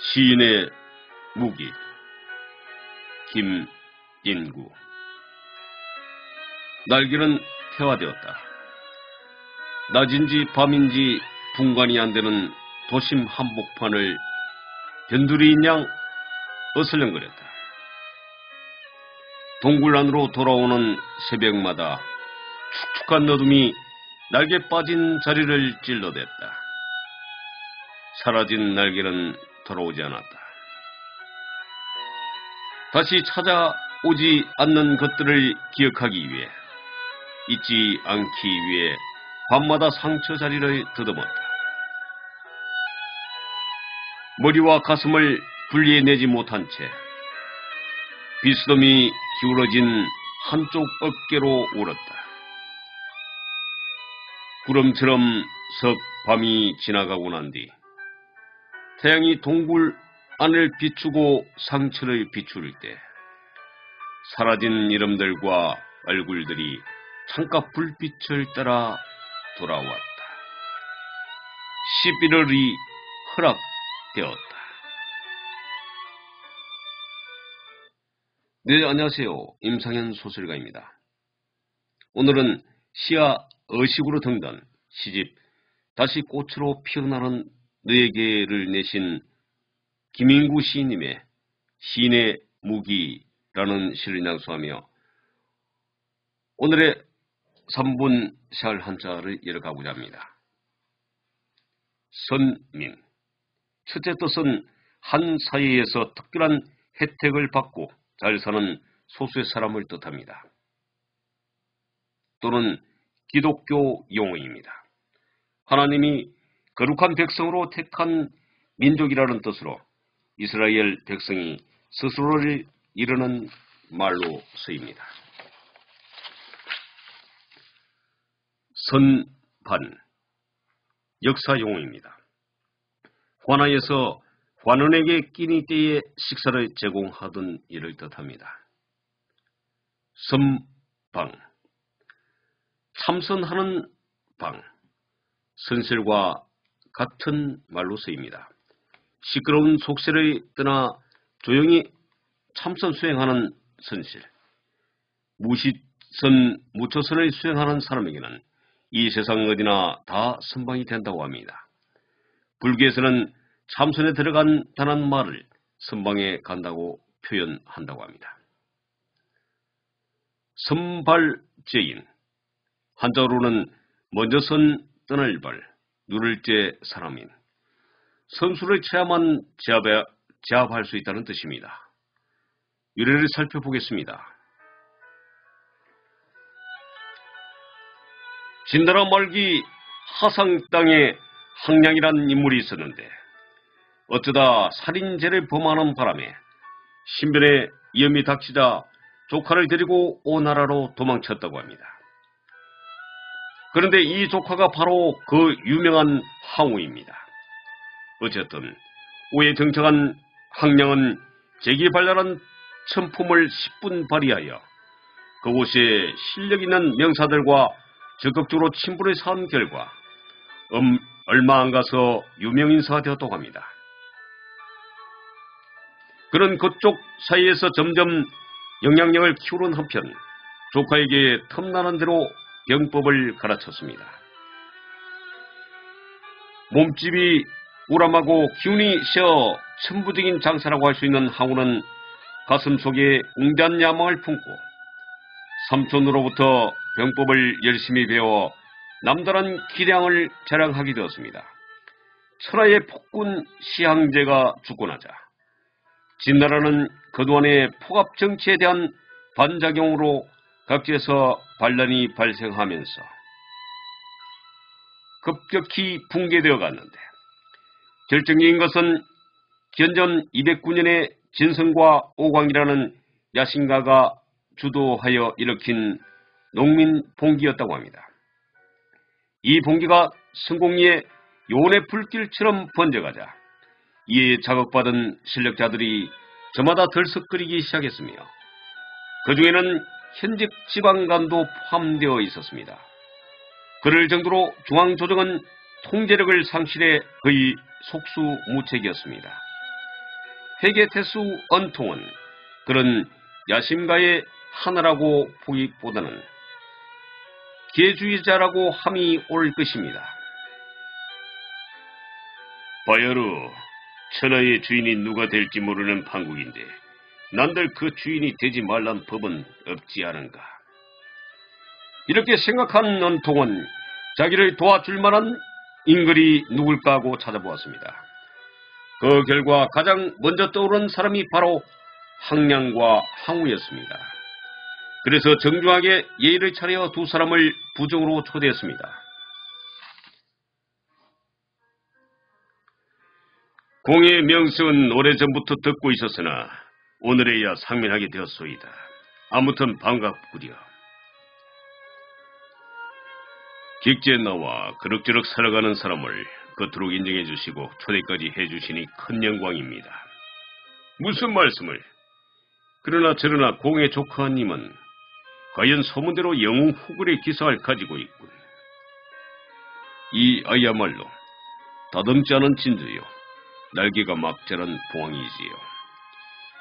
시인의 무기 김인구. 날개는 태화되었다. 낮인지 밤인지 분간이 안 되는 도심 한복판을 변두리인 양 어슬렁거렸다. 동굴 안으로 돌아오는 새벽마다 축축한 어둠이 날개 빠진 자리를 찔러댔다. 사라진 날개는 돌아오지 않았다. 다시 찾아오지 않는 것들을 기억하기 위해, 잊지 않기 위해 밤마다 상처 자리를 더듬었다. 머리와 가슴을 분리해내지 못한 채 비스듬히 기울어진 한쪽 어깨로 울었다. 구름처럼 석 밤이 지나가고 난 뒤 태양이 동굴 안을 비추고 상처를 비출 때 사라진 이름들과 얼굴들이 창가 불빛을 따라 돌아왔다. 11월이 허락되었다. 네, 안녕하세요. 임상현 소설가입니다. 오늘은 시야 어식으로 등단 시집 다시 꽃으로 피어나는 너에게를 내신 김인구 시인님의 시인의 무기라는 시를 낭송하며 오늘의 3분 샬 한자를 이어가고자 합니다. 선민. 첫째 뜻은 한 사회에서 특별한 혜택을 받고 잘 사는 소수의 사람을 뜻합니다. 또는 기독교 용어입니다. 하나님이 거룩한 백성으로 택한 민족이라는 뜻으로 이스라엘 백성이 스스로를 이르는 말로 쓰입니다. 선반. 역사 용어입니다. 관아에서 관원에게 끼니 때에 식사를 제공하던 일을 뜻합니다. 선방. 참선하는 방. 선실과 같은 말로 쓰입니다. 시끄러운 속세를 떠나 조용히 참선 수행하는 선실. 무처선을 수행하는 사람에게는 이 세상 어디나 다 선방이 된다고 합니다. 불교에서는 참선에 들어간다는 말을 선방에 간다고 표현한다고 합니다. 선발제인. 한자로는 먼저 선 떠날 발, 누를 제 사람인. 선수를 체험한 제압할 수 있다는 뜻입니다. 유래를 살펴보겠습니다. 진나라 말기 하상 땅에 항량이라는 인물이 있었는데 어쩌다 살인죄를 범하는 바람에 신변에 위험이 닥치자 조카를 데리고 오나라로 도망쳤다고 합니다. 그런데 이 조카가 바로 그 유명한 항우입니다. 어쨌든 오에 정착한 항량은 재기발랄한 천품을 10분 발휘하여 그곳에 실력 있는 명사들과 적극적으로 친분을 쌓은 결과 얼마 안 가서 유명인사가 되었다고 합니다. 그는 그쪽 사이에서 점점 영향력을 키우는 한편 조카에게 틈나는 대로 병법을 가르쳤습니다. 몸집이 우람하고 기운이 셔 천부적인 장사라고 할 수 있는 항우는 가슴속에 웅대한 야망을 품고 삼촌으로부터 병법을 열심히 배워 남다른 기량을 자랑하게 되었습니다. 천하의 폭군 시항제가 죽고 나자 진나라는 그동안의 폭압 정치에 대한 반작용으로 각지에서 반란이 발생하면서 급격히 붕괴되어 갔는데 결정적인 것은 기원전 209년에 진성과 오광이라는 야신가가 주도하여 일으킨 농민 봉기였다고 합니다. 이 봉기가 성공리에 요원의 불길처럼 번져가자 이에 자극받은 실력자들이 저마다 들썩거리기 시작했으며 그 중에는 현직 지방관도 포함되어 있었습니다. 그럴 정도로 중앙조정은 통제력을 상실해 거의 속수무책이었습니다. 회계태수 은통은 그런 야심가의 하나라고 보기보다는 기회주의자라고 함이 올 것입니다. 바야로, 천하의 주인이 누가 될지 모르는 판국인데 난들 그 주인이 되지 말란 법은 없지 않은가. 이렇게 생각한 은통은 자기를 도와줄 만한 인글이 누굴까 하고 찾아보았습니다. 그 결과 가장 먼저 떠오른 사람이 바로 항량과 항우였습니다. 그래서 정중하게 예의를 차려 두 사람을 부정으로 초대했습니다. 공의 명성은 오래전부터 듣고 있었으나 오늘에야 상면하게 되었소이다. 아무튼 반갑구려. 객지에 나와 그럭저럭 살아가는 사람을 겉으로 인정해 주시고 초대까지 해주시니 큰 영광입니다. 무슨 말씀을? 그러나 저러나 공의 조카님은 과연 소문대로 영웅 후굴의 기사를 가지고 있군. 이 아이야말로 다듬지 않은 진주요, 날개가 막 자란 봉황이지요.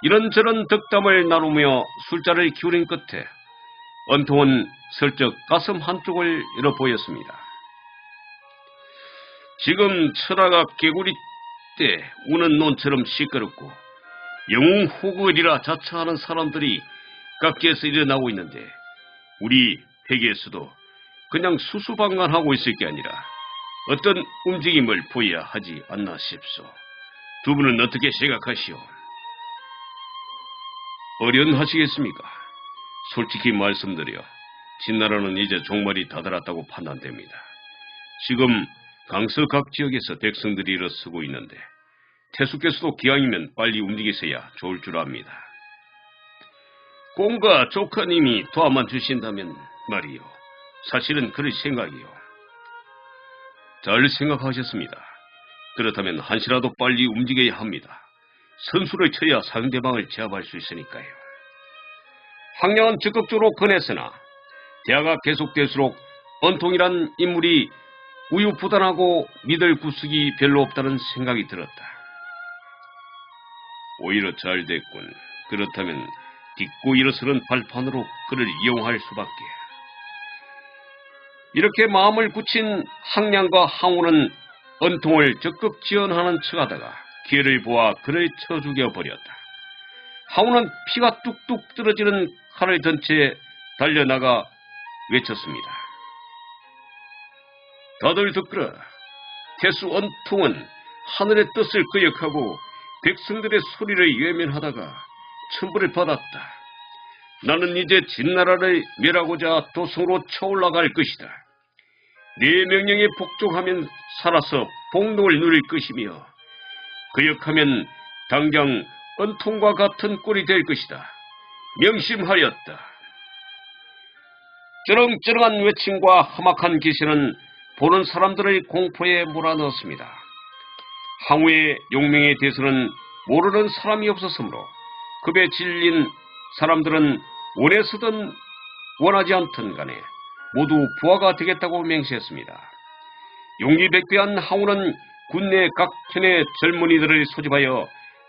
이런저런 덕담을 나누며 술자를 기울인 끝에 은통은 슬쩍 가슴 한쪽을 열어 보였습니다. 지금 천하가 개구리 때 우는 논처럼 시끄럽고 영웅 후굴이라 자처하는 사람들이 각지에서 일어나고 있는데 우리 회계에서도 그냥 수수방관하고 있을 게 아니라 어떤 움직임을 보여야 하지 않나 싶소. 두 분은 어떻게 생각하시오? 어련하시겠습니까? 솔직히 말씀드려 진나라는 이제 종말이 다다랐다고 판단됩니다. 지금 강서 각 지역에서 백성들이 일어서고 있는데 태수께서도 기왕이면 빨리 움직이셔야 좋을 줄 압니다. 공과 조카님이 도와만 주신다면 말이요. 사실은 그럴 생각이요. 잘 생각하셨습니다. 그렇다면 한시라도 빨리 움직여야 합니다. 선수를 쳐야 상대방을 제압할 수 있으니까요. 항량은 적극적으로 권했으나 대화가 계속될수록 은통이란 인물이 우유부단하고 믿을 구석이 별로 없다는 생각이 들었다. 오히려 잘 됐군. 그렇다면 딛고 일어서는 발판으로 그를 이용할 수밖에. 이렇게 마음을 굳힌 항량과 항우는 은통을 적극 지원하는 척하다가 기회를 보아 그를 쳐 죽여버렸다. 항우는 피가 뚝뚝 떨어지는 칼을 든 채 달려나가 외쳤습니다. 다들 듣거라. 태수 은통은 하늘의 뜻을 거역하고 백성들의 소리를 외면하다가 천벌을 받았다. 나는 이제 진나라를 멸하고자 도성으로 쳐올라갈 것이다. 네 명령에 복종하면 살아서 복록을 누릴 것이며 거역하면 당장 은통과 같은 꼴이 될 것이다. 명심하였다. 쩌렁쩌렁한 외침과 험악한 기세는 보는 사람들을 공포에 몰아넣었습니다. 항우의 용명에 대해서는 모르는 사람이 없었으므로 급에 질린 사람들은 원해서든 원하지 않든 간에 모두 부하가 되겠다고 맹세했습니다. 용기백배한 항우는 군내 각 편의 젊은이들을 소집하여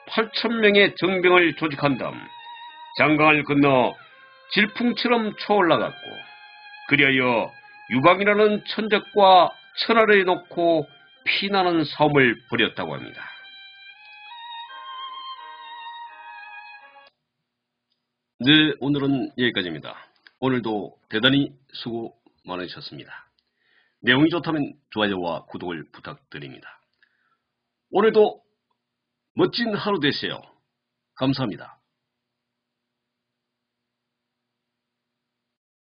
8,000명의 정병을 조직한 다음 장강을 건너 질풍처럼 쳐올라갔고 그리하여 유방이라는 천적과 천하를 놓고 피나는 싸움을 벌였다고 합니다. 네, 오늘은 여기까지입니다. 오늘도 대단히 수고 많으셨습니다. 내용이 좋다면 좋아요와 구독을 부탁드립니다. 오늘도 멋진 하루 되세요. 감사합니다.